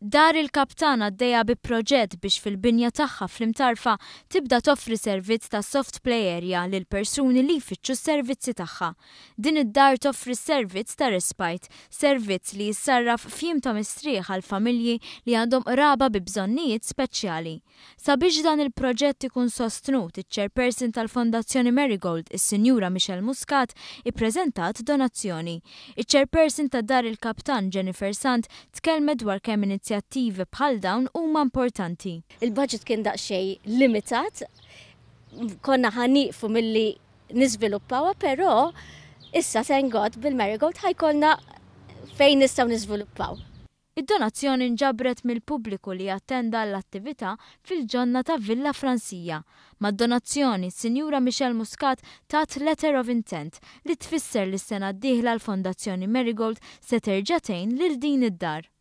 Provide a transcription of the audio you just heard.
Dar il-Kaptan għaddejja bi proġett biex fil-binja tagħha fl-imtarfa tibda toffri servizz ta' soft play area lil persuni li jfittxu s-servizzi tagħha. Din id-dar toffri servizz ta' respite, servizz li jissarraf f'jiem ta' mistrieħ għal familji li għandhom qraba bi bżonnijiet speċjali. Sabiex dan il-proġett ikun sostnut, iċ-chairperson tal-Fondazzjoni Marigold, is-Sinjura Michelle Muscat, ippreżentat donazzjoni. Iċ-chairperson ta' Dar il-Kaptan Jennifer Sant tkellmet dwar kemm inizjattivi bħal dawn huma importanti. Il-budget kien daqsxejn limitat, konna ħaniqfu milli niżviluppawa, però issa thank God bil-Marigold ħajkollna fejn nistgħu niżviluppaw. Id-donazzjoni nġabret mill-pubbliku li attenda l-attività fil-ġonna ta' Villa Fransija. Mad-donazzjoni, Sinjura Michelle Muscat tat letter of intent li tfisser li s-sena d-dieħla l-Fondazzjoni Marigold se terġa' tgħin lil din id-dar.